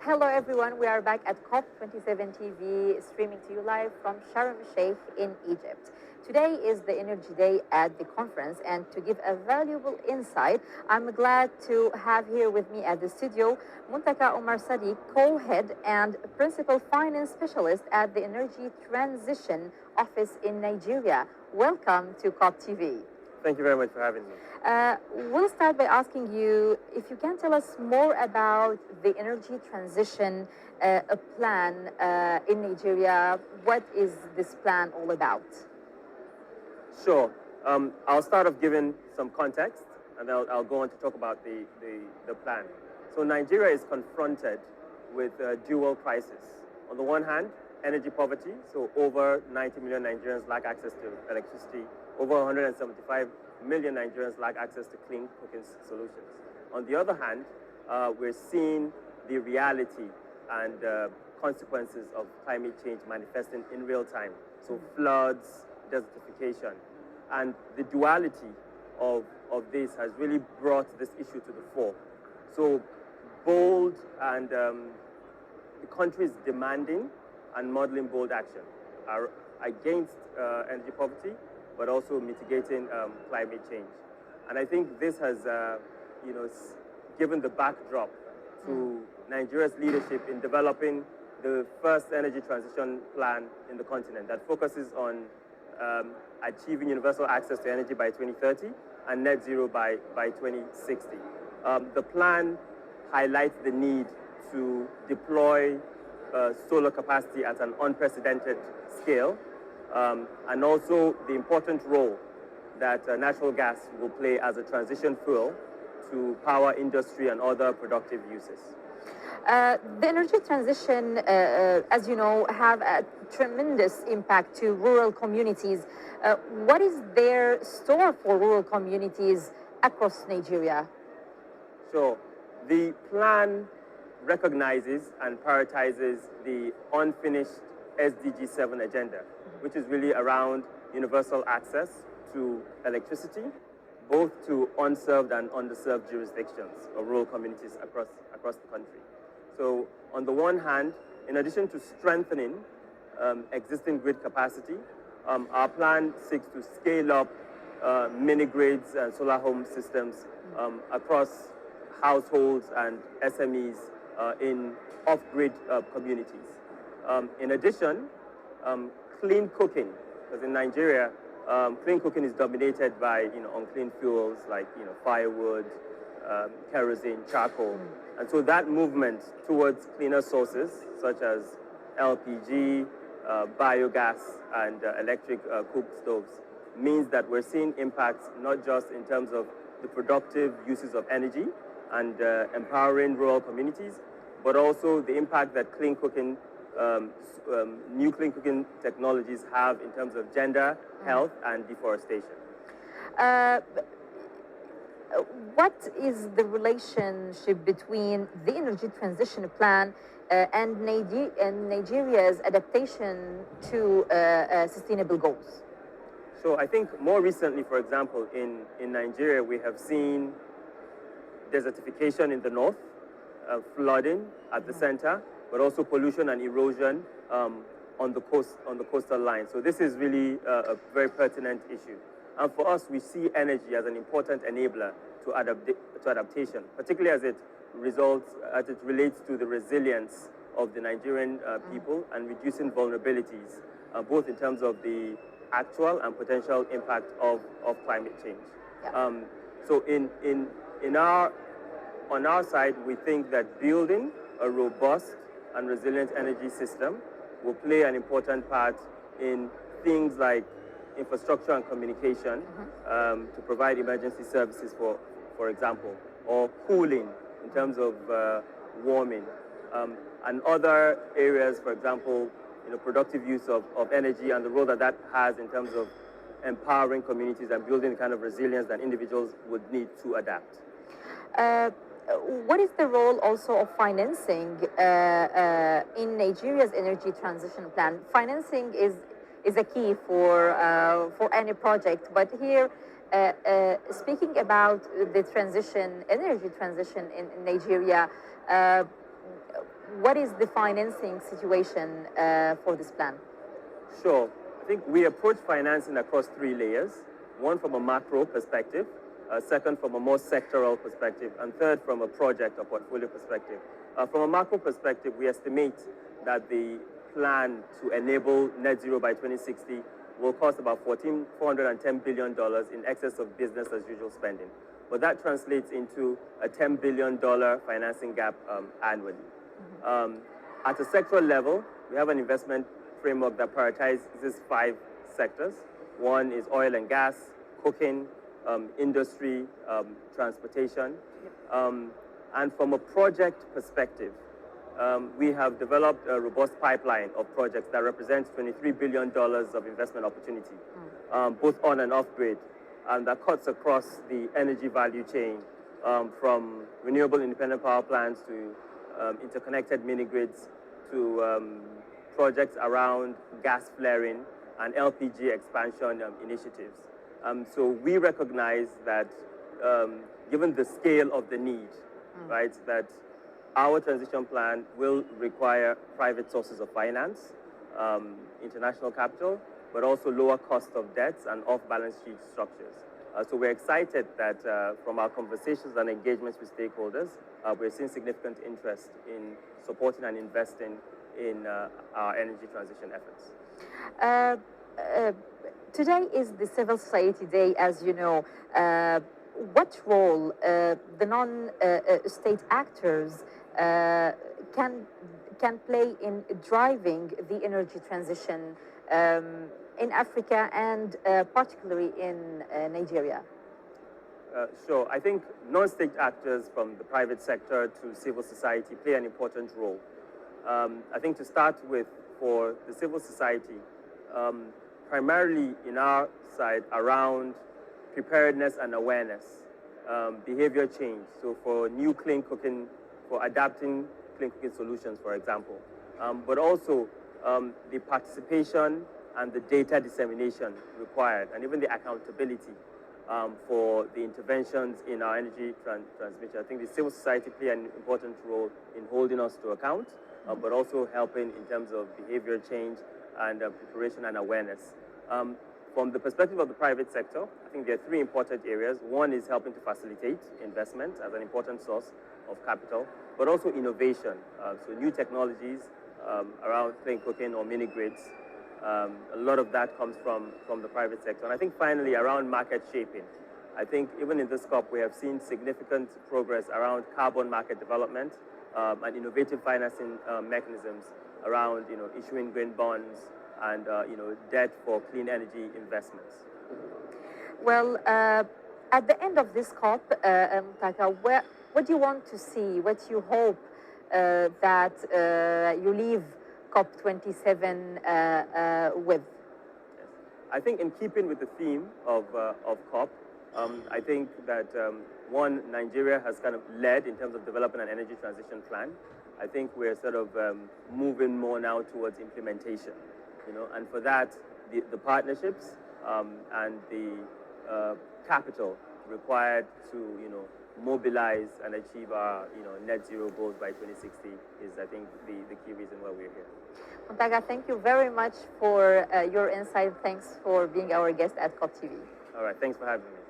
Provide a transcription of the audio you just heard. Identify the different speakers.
Speaker 1: Hello everyone, we are back at COP27 TV, streaming to you live from Sharm el-Sheikh in Egypt. Today is the Energy Day at the conference, and to give a valuable insight, I'm glad to have here with me at the studio Muntaqa Umar-Sadiq, co-head and principal finance specialist at the Energy Transition Office in Nigeria. Welcome to COP TV.
Speaker 2: Thank you very much for having me.
Speaker 1: We'll start by asking you if you can tell us more about the energy transition plan in Nigeria. What is this plan all about?
Speaker 2: Sure. I'll start off giving some context, and I'll go on to talk about the plan. So Nigeria is confronted with a dual crisis. On the one hand, energy poverty, so over 90 million Nigerians lack access to electricity. Over 175 million Nigerians lack access to clean cooking solutions. On the other hand, we're seeing the reality and consequences of climate change manifesting in real time. So floods, desertification, and the duality of this has really brought this issue to the fore. So bold and the country is demanding and modeling bold action against energy poverty, but also mitigating climate change. And I think this has, given the backdrop to Nigeria's leadership in developing the first energy transition plan in the continent that focuses on achieving universal access to energy by 2030 and net zero by 2060. The plan highlights the need to deploy solar capacity at an unprecedented scale, and also the important role that natural gas will play as a transition fuel to power industry and other productive uses.
Speaker 1: The energy transition, as you know, have a tremendous impact to rural communities. What is their store for rural communities across Nigeria?
Speaker 2: So the plan recognizes and prioritizes the unfinished SDG 7 agenda, which is really around universal access to electricity, both to unserved and underserved jurisdictions or rural communities across the country. So on the one hand, in addition to strengthening existing grid capacity, our plan seeks to scale up mini-grids and solar home systems across households and SMEs in off-grid communities. In addition, clean cooking, because in Nigeria, clean cooking is dominated by unclean fuels like firewood, kerosene, charcoal, and so that movement towards cleaner sources such as LPG, biogas, and electric cooked stoves means that we're seeing impacts not just in terms of the productive uses of energy and empowering rural communities, but also the impact that clean cooking new clean cooking technologies have in terms of gender, health, and deforestation.
Speaker 1: What is the relationship between the energy transition plan and Nigeria's adaptation to sustainable goals?
Speaker 2: So I think more recently, for example, in Nigeria, we have seen desertification in the north, flooding at the center, but also pollution and erosion on the coastal line. So this is really a very pertinent issue. And for us, we see energy as an important enabler to adaptation, particularly as it relates to the resilience of the Nigerian people and reducing vulnerabilities, both in terms of the actual and potential impact of climate change.
Speaker 1: Yeah.
Speaker 2: So on our side, we think that building a robust and resilient energy system will play an important part in things like infrastructure and communication, to provide emergency services, for example, or cooling in terms of warming, and other areas, for example, productive use of energy and the role that has in terms of empowering communities and building the kind of resilience that individuals would need to adapt.
Speaker 1: What is the role also of financing in Nigeria's energy transition plan? Financing is a key for any project, but here, speaking about the energy transition in Nigeria, what is the financing situation for this plan?
Speaker 2: Sure. I think we approach financing across three layers. One from a macro perspective, second from a more sectoral perspective, and third from a project or portfolio perspective. From a macro perspective, we estimate that the plan to enable net zero by 2060 will cost about $410 billion in excess of business as usual spending. But that translates into a $10 billion financing gap annually. At a sectoral level, we have an investment framework that prioritizes 5 sectors. One is oil and gas, cooking, industry, transportation. And from a project perspective, we have developed a robust pipeline of projects that represents $23 billion of investment opportunity, both on and off grid, and that cuts across the energy value chain, from renewable independent power plants to interconnected mini grids to projects around gas flaring and LPG expansion initiatives. So we recognize that given the scale of the need, right, that our transition plan will require private sources of finance, international capital, but also lower cost of debts and off-balance sheet structures. So we're excited that from our conversations and engagements with stakeholders, we're seeing significant interest in supporting and investing in our energy transition efforts.
Speaker 1: Today is the Civil Society Day, as you know. What role the non-state actors can play in driving the energy transition in Africa and particularly in Nigeria?
Speaker 2: Sure. I think non-state actors from the private sector to civil society play an important role. I think to start with, for the civil society, primarily in our side around preparedness and awareness, behavior change. So for new clean cooking, for adapting clean cooking solutions, for example, but also the participation and the data dissemination required, and even the accountability for the interventions in our energy transmission. I think the civil society play an important role in holding us to account, but also helping in terms of behavior change and preparation and awareness. From the perspective of the private sector, I think there are 3 important areas. One is helping to facilitate investment as an important source of capital, but also innovation. So new technologies around clean cooking or mini grids. A lot of that comes from the private sector. And I think finally around market shaping. I think even in this COP, we have seen significant progress around carbon market development and innovative financing mechanisms around, issuing green bonds and, debt for clean energy investments.
Speaker 1: Well, at the end of this COP, Muntaqa, what do you want to see? What do you hope that you leave COP27 with?
Speaker 2: I think in keeping with the theme of COP, I think that, one, Nigeria has kind of led in terms of developing an energy transition plan. I think we're sort of moving more now towards implementation, and for that, the partnerships and the capital required to, mobilize and achieve our, net zero goals by 2060 is, I think, the key reason why we're here.
Speaker 1: Muntaqa, thank you very much for your insight. Thanks for being our guest at COP TV.
Speaker 2: All right, thanks for having me.